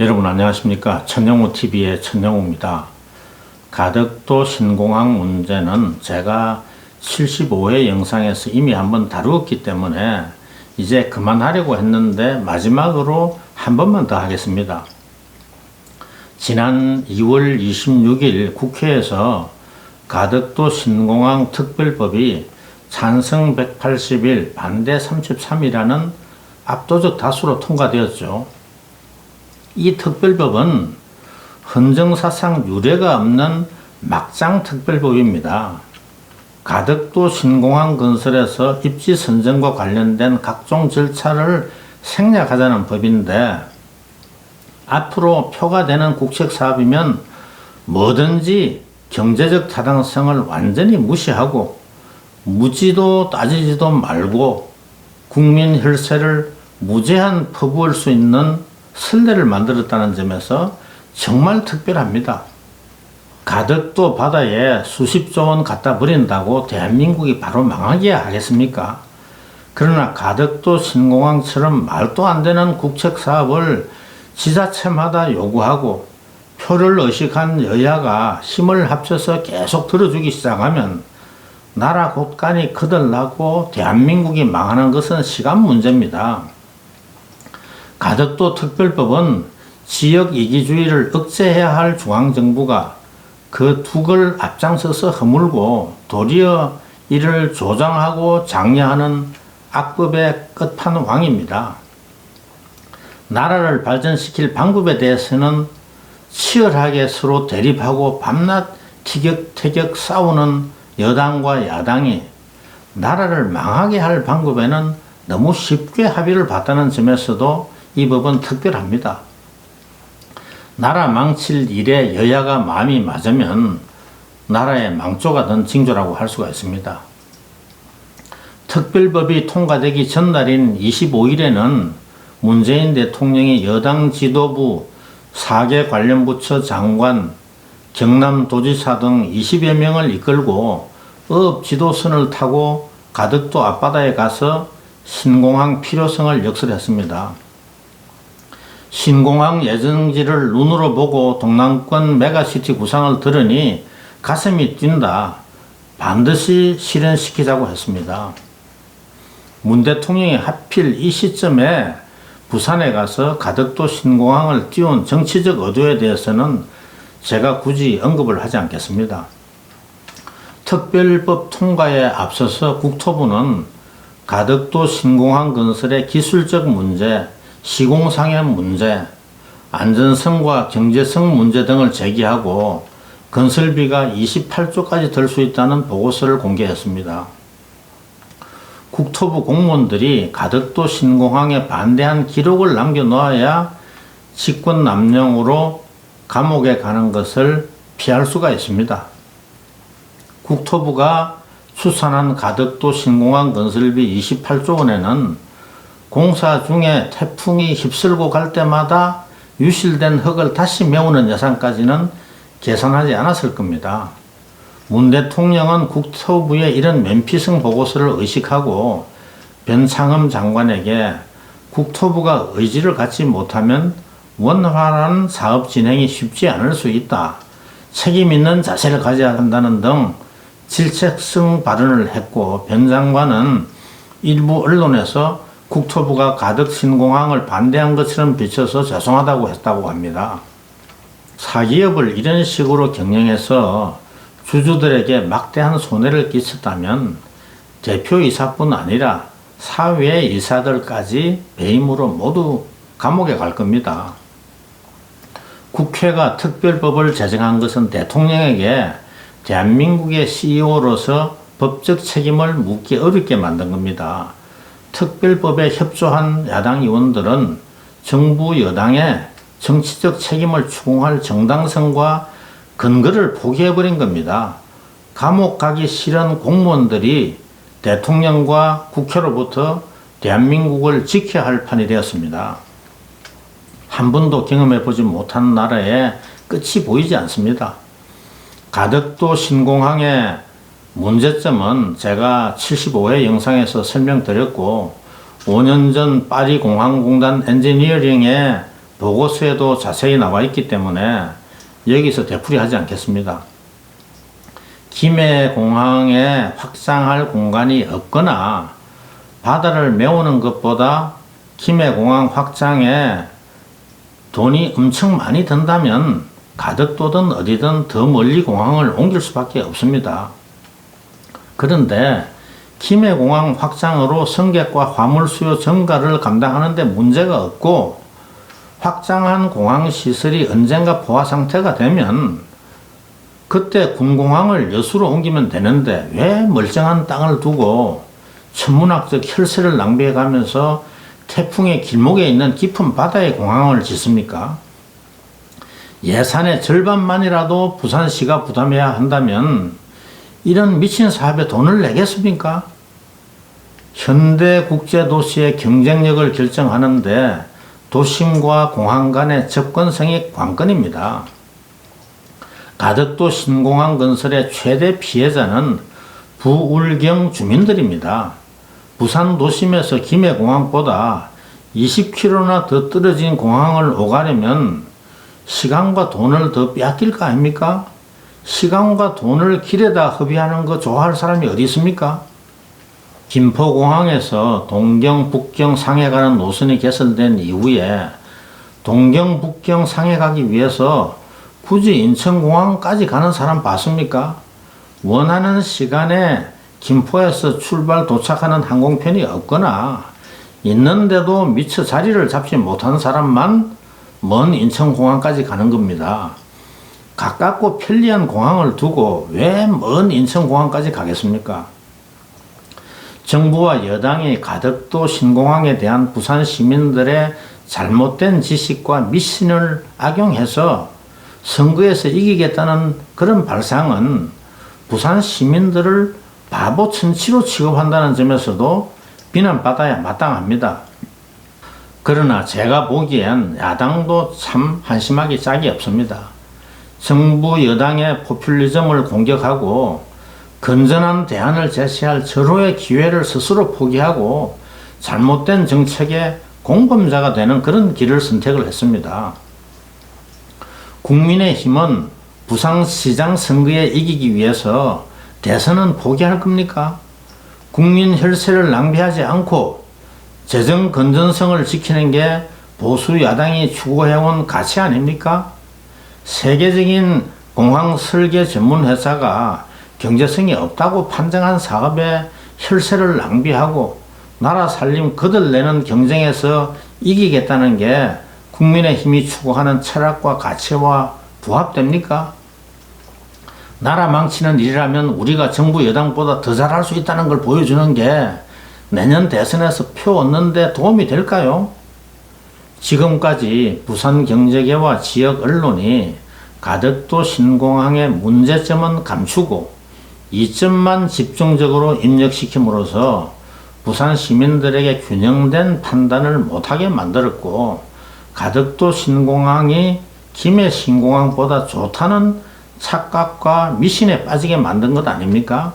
여러분 안녕하십니까. 천영우TV의 천영우입니다. 가덕도 신공항 문제는 제가 75회 영상에서 이미 한번 다루었기 때문에 이제 그만하려고 했는데 마지막으로 한 번만 더 하겠습니다. 지난 2월 26일 국회에서 가덕도 신공항 특별법이 찬성 181, 반대 33이라는 압도적 다수로 통과되었죠. 이 특별법은 헌정사상 유례가 없는 막장 특별법입니다. 가덕도 신공항 건설에서 입지 선정과 관련된 각종 절차를 생략하자는 법인데, 앞으로 표가 되는 국책사업이면 뭐든지 경제적 타당성을 완전히 무시하고 묻지도 따지지도 말고 국민 혈세를 무제한 퍼부을 수 있는 선례를 만들었다는 점에서 정말 특별합니다. 가덕도 바다에 수십조 원 갖다 버린다고 대한민국이 바로 망하게 하겠습니까? 그러나 가덕도 신공항처럼 말도 안 되는 국책사업을 지자체마다 요구하고 표를 의식한 여야가 힘을 합쳐서 계속 들어주기 시작하면 나라 곳간이 거덜나고 대한민국이 망하는 것은 시간 문제입니다. 가덕도 특별법은 지역 이기주의를 억제해야 할 중앙정부가 그 둑을 앞장서서 허물고 도리어 이를 조장하고 장려하는 악법의 끝판왕입니다. 나라를 발전시킬 방법에 대해서는 치열하게 서로 대립하고 밤낮 티격태격 싸우는 여당과 야당이 나라를 망하게 할 방법에는 너무 쉽게 합의를 봤다는 점에서도 이 법은 특별합니다. 나라 망칠 일에 여야가 마음이 맞으면 나라의 망조가 된 징조라고 할 수가 있습니다. 특별법이 통과되기 전날인 25일에는 문재인 대통령이 여당 지도부 4개 관련 부처 장관, 경남도지사 등 20여 명을 이끌고 어업 지도선을 타고 가덕도 앞바다에 가서 신공항 필요성을 역설했습니다. 신공항 예정지를 눈으로 보고 동남권 메가시티 구상을 들으니 가슴이 뛴다. 반드시 실현시키자고 했습니다. 문 대통령이 하필 이 시점에 부산에 가서 가덕도 신공항을 띄운 정치적 의도에 대해서는 제가 굳이 언급을 하지 않겠습니다. 특별법 통과에 앞서서 국토부는 가덕도 신공항 건설의 기술적 문제, 시공상의 문제, 안전성과 경제성 문제 등을 제기하고 건설비가 28조까지 들 수 있다는 보고서를 공개했습니다. 국토부 공무원들이 가덕도 신공항에 반대한 기록을 남겨놓아야 직권남용으로 감옥에 가는 것을 피할 수가 있습니다. 국토부가 추산한 가덕도 신공항 건설비 28조 원에는 공사 중에 태풍이 휩쓸고 갈 때마다 유실된 흙을 다시 메우는 예산까지는 계산하지 않았을 겁니다. 문 대통령은 국토부의 이런 면피성 보고서를 의식하고 변창흠 장관에게 국토부가 의지를 갖지 못하면 원활한 사업 진행이 쉽지 않을 수 있다. 책임 있는 자세를 가져야 한다는 등 질책성 발언을 했고, 변 장관은 일부 언론에서 국토부가 가덕 신공항을 반대한 것처럼 비춰서 죄송하다고 했다고 합니다. 사기업을 이런 식으로 경영해서 주주들에게 막대한 손해를 끼쳤다면 대표이사뿐 아니라 사회 이사들까지 배임으로 모두 감옥에 갈 겁니다. 국회가 특별법을 제정한 것은 대통령에게 대한민국의 CEO로서 법적 책임을 묻기 어렵게 만든 겁니다. 특별법에 협조한 야당 의원들은 정부 여당의 정치적 책임을 추궁할 정당성과 근거를 포기해버린 겁니다. 감옥 가기 싫은 공무원들이 대통령과 국회로부터 대한민국을 지켜야 할 판이 되었습니다. 한 번도 경험해보지 못한 나라에 끝이 보이지 않습니다. 가덕도 신공항의 문제점은 제가 75회 영상에서 설명드렸고, 5년 전 파리공항공단 엔지니어링의 보고서에도 자세히 나와 있기 때문에 여기서 되풀이하지 않겠습니다. 김해공항에 확장할 공간이 없거나 바다를 메우는 것보다 김해공항 확장에 돈이 엄청 많이 든다면 가덕도든 어디든 더 멀리 공항을 옮길 수밖에 없습니다. 그런데 김해공항 확장으로 승객과 화물 수요 증가를 감당하는 데 문제가 없고 확장한 공항 시설이 언젠가 포화 상태가 되면 그때 군공항을 여수로 옮기면 되는데 왜 멀쩡한 땅을 두고 천문학적 혈세를 낭비해 가면서 태풍의 길목에 있는 깊은 바다에 공항을 짓습니까? 예산의 절반만이라도 부산시가 부담해야 한다면 이런 미친 사업에 돈을 내겠습니까? 현대 국제도시의 경쟁력을 결정하는데 도심과 공항 간의 접근성이 관건입니다. 가덕도 신공항 건설의 최대 피해자는 부울경 주민들입니다. 부산 도심에서 김해공항보다 20km나 더 떨어진 공항을 오가려면 시간과 돈을 더 빼앗길 거 아닙니까? 시간과 돈을 길에다 허비하는 거 좋아할 사람이 어디 있습니까? 김포공항에서 동경, 북경, 상해 가는 노선이 개설된 이후에 동경, 북경, 상해 가기 위해서 굳이 인천공항까지 가는 사람 봤습니까? 원하는 시간에 김포에서 출발 도착하는 항공편이 없거나 있는데도 미처 자리를 잡지 못한 사람만 먼 인천공항까지 가는 겁니다. 가깝고 편리한 공항을 두고 왜 먼 인천공항까지 가겠습니까? 정부와 여당이 가덕도 신공항에 대한 부산 시민들의 잘못된 지식과 미신을 악용해서 선거에서 이기겠다는 그런 발상은 부산 시민들을 바보 천치로 취급한다는 점에서도 비난받아야 마땅합니다. 그러나 제가 보기엔 야당도 참 한심하기 짝이 없습니다. 정부 여당의 포퓰리즘을 공격하고 건전한 대안을 제시할 절호의 기회를 스스로 포기하고 잘못된 정책의 공범자가 되는 그런 길을 선택을 했습니다. 국민의힘은 부산시장 선거에 이기기 위해서 대선은 포기할 겁니까? 국민 혈세를 낭비하지 않고 재정 건전성을 지키는 게 보수 야당이 추구해온 가치 아닙니까? 세계적인 공항 설계 전문 회사가 경제성이 없다고 판정한 사업에 혈세를 낭비하고 나라 살림 거들내는 경쟁에서 이기겠다는 게 국민의힘이 추구하는 철학과 가치와 부합됩니까? 나라 망치는 일이라면 우리가 정부 여당보다 더 잘할 수 있다는 걸 보여주는 게 내년 대선에서 표 얻는 데 도움이 될까요? 지금까지 부산경제계와 지역 언론이 가덕도 신공항의 문제점은 감추고 이점만 집중적으로 입력시킴으로써 부산 시민들에게 균형된 판단을 못하게 만들었고 가덕도 신공항이 김해 신공항보다 좋다는 착각과 미신에 빠지게 만든 것 아닙니까?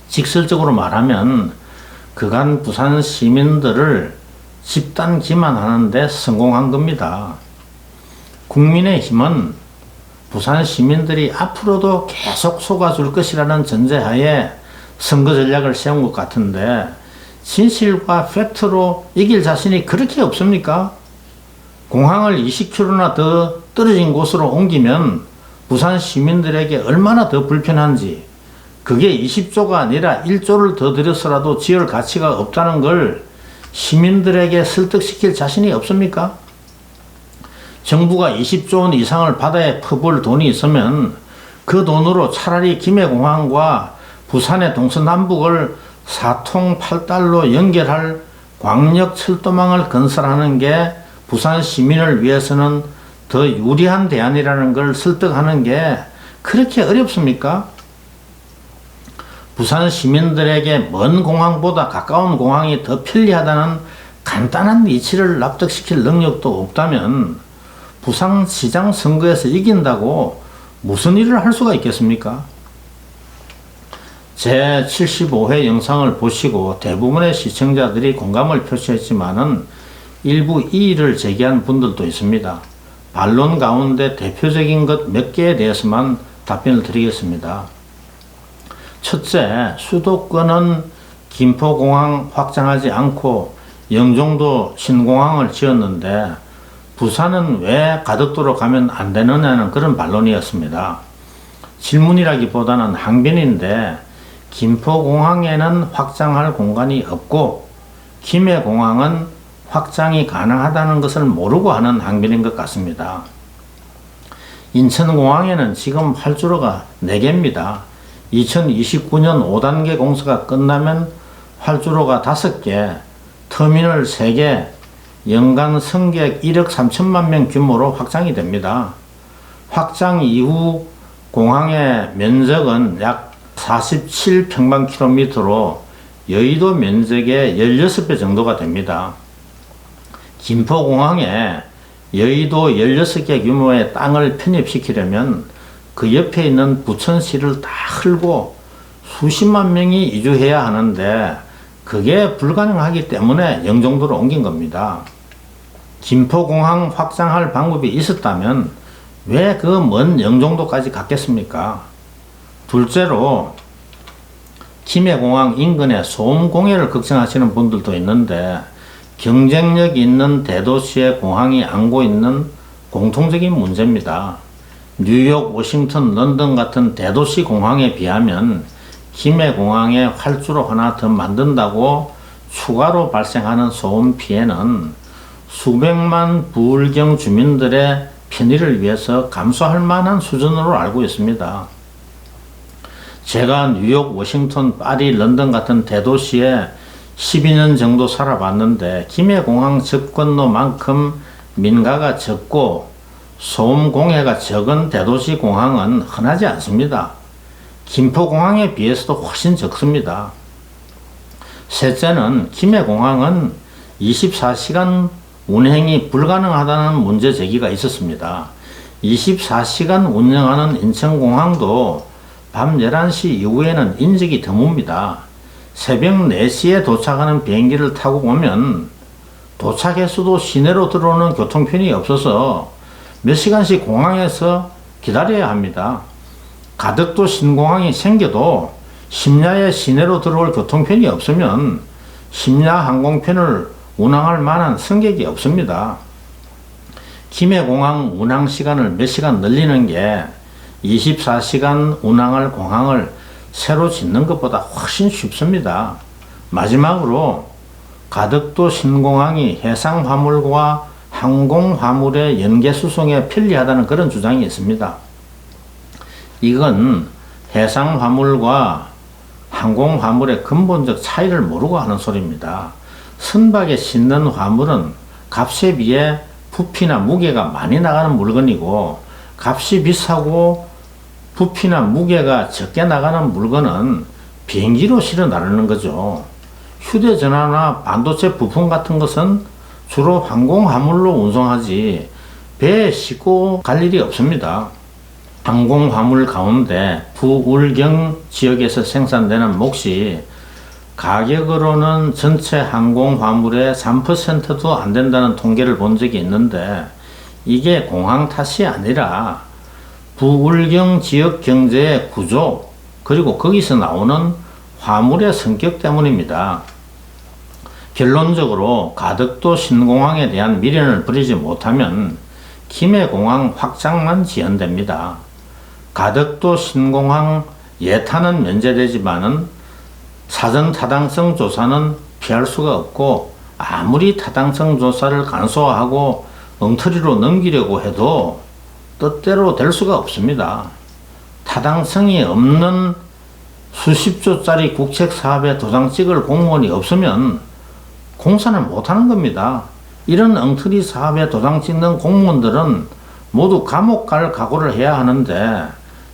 직설적으로 말하면 그간 부산 시민들을 집단 기만하는 데 성공한 겁니다. 국민의힘은 부산 시민들이 앞으로도 계속 속아줄 것이라는 전제하에 선거 전략을 세운 것 같은데 진실과 팩트로 이길 자신이 그렇게 없습니까? 공항을 20km나 더 떨어진 곳으로 옮기면 부산 시민들에게 얼마나 더 불편한지 그게 20조가 아니라 1조를 더 들여서라도 지을 가치가 없다는 걸 시민들에게 설득시킬 자신이 없습니까? 정부가 20조 원 이상을 바다에 퍼부을 돈이 있으면 그 돈으로 차라리 김해공항과 부산의 동서남북을 사통팔달로 연결할 광역철도망을 건설하는 게 부산 시민을 위해서는 더 유리한 대안이라는 걸 설득하는 게 그렇게 어렵습니까? 부산 시민들에게 먼 공항보다 가까운 공항이 더 편리하다는 간단한 이치를 납득시킬 능력도 없다면 부산시장 선거에서 이긴다고 무슨 일을 할 수가 있겠습니까? 제 75회 영상을 보시고 대부분의 시청자들이 공감을 표시했지만은 일부 이의를 제기한 분들도 있습니다. 반론 가운데 대표적인 것 몇 개에 대해서만 답변을 드리겠습니다. 첫째, 수도권은 김포공항 확장하지 않고 영종도 신공항을 지었는데 부산은 왜 가덕도로 가면 안 되느냐는 그런 반론이었습니다. 질문이라기보다는 항변인데 김포공항에는 확장할 공간이 없고 김해공항은 확장이 가능하다는 것을 모르고 하는 항변인 것 같습니다. 인천공항에는 지금 활주로가 4개입니다. 2029년 5단계 공사가 끝나면 활주로가 5개, 터미널 3개, 연간 승객 1억 3천만 명 규모로 확장이 됩니다. 확장 이후 공항의 면적은 약 47평방킬로미터로 여의도 면적의 16배 정도가 됩니다. 김포공항에 여의도 16개 규모의 땅을 편입시키려면 그 옆에 있는 부천시를 다 헐고 수십만 명이 이주해야 하는데 그게 불가능하기 때문에 영종도로 옮긴 겁니다. 김포공항 확장할 방법이 있었다면 왜 그 먼 영종도까지 갔겠습니까? 둘째로 김해공항 인근에 소음공해를 걱정하시는 분들도 있는데 경쟁력 있는 대도시의 공항이 안고 있는 공통적인 문제입니다. 뉴욕, 워싱턴, 런던 같은 대도시 공항에 비하면 김해공항에 활주로 하나 더 만든다고 추가로 발생하는 소음 피해는 수백만 부울경 주민들의 편의를 위해서 감수할 만한 수준으로 알고 있습니다. 제가 뉴욕, 워싱턴, 파리, 런던 같은 대도시에 12년 정도 살아봤는데 김해공항 접근로만큼 민가가 적고 소음 공해가 적은 대도시 공항은 흔하지 않습니다. 김포공항에 비해서도 훨씬 적습니다. 셋째는 김해공항은 24시간 운행이 불가능하다는 문제 제기가 있었습니다. 24시간 운영하는 인천공항도 밤 11시 이후에는 인적이 드뭅니다. 새벽 4시에 도착하는 비행기를 타고 오면 도착해서도 시내로 들어오는 교통편이 없어서 몇 시간씩 공항에서 기다려야 합니다. 가덕도 신공항이 생겨도 심야에 시내로 들어올 교통편이 없으면 심야 항공편을 운항할 만한 승객이 없습니다. 김해공항 운항 시간을 몇 시간 늘리는 게 24시간 운항할 공항을 새로 짓는 것보다 훨씬 쉽습니다. 마지막으로 가덕도 신공항이 해상 화물과 항공 화물의 연계 수송에 편리하다는 그런 주장이 있습니다. 이건 해상 화물과 항공 화물의 근본적 차이를 모르고 하는 소리입니다. 선박에 싣는 화물은 값에 비해 부피나 무게가 많이 나가는 물건이고 값이 비싸고 부피나 무게가 적게 나가는 물건은 비행기로 실어 나르는 거죠. 휴대전화나 반도체 부품 같은 것은 주로 항공화물로 운송하지 배에 싣고 갈 일이 없습니다. 항공화물 가운데 부울경 지역에서 생산되는 몫이 가격으로는 전체 항공화물의 3%도 안 된다는 통계를 본 적이 있는데 이게 공항 탓이 아니라 부울경 지역 경제의 구조 그리고 거기서 나오는 화물의 성격 때문입니다. 결론적으로 가덕도 신공항에 대한 미련을 버리지 못하면 김해공항 확장만 지연됩니다. 가덕도 신공항 예타는 면제되지만은 사전 타당성 조사는 피할 수가 없고 아무리 타당성 조사를 간소화하고 엉터리로 넘기려고 해도 뜻대로 될 수가 없습니다. 타당성이 없는 수십조짜리 국책사업에 도장 찍을 공무원이 없으면 공사는 못하는 겁니다. 이런 엉터리 사업에 도장 찍는 공무원들은 모두 감옥 갈 각오를 해야 하는데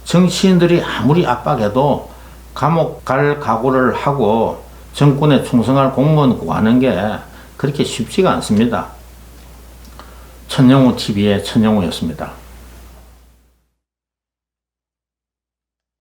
정치인들이 아무리 압박해도 감옥 갈 각오를 하고 정권에 충성할 공무원 구하는 게 그렇게 쉽지가 않습니다. 천영우TV의 천영우였습니다.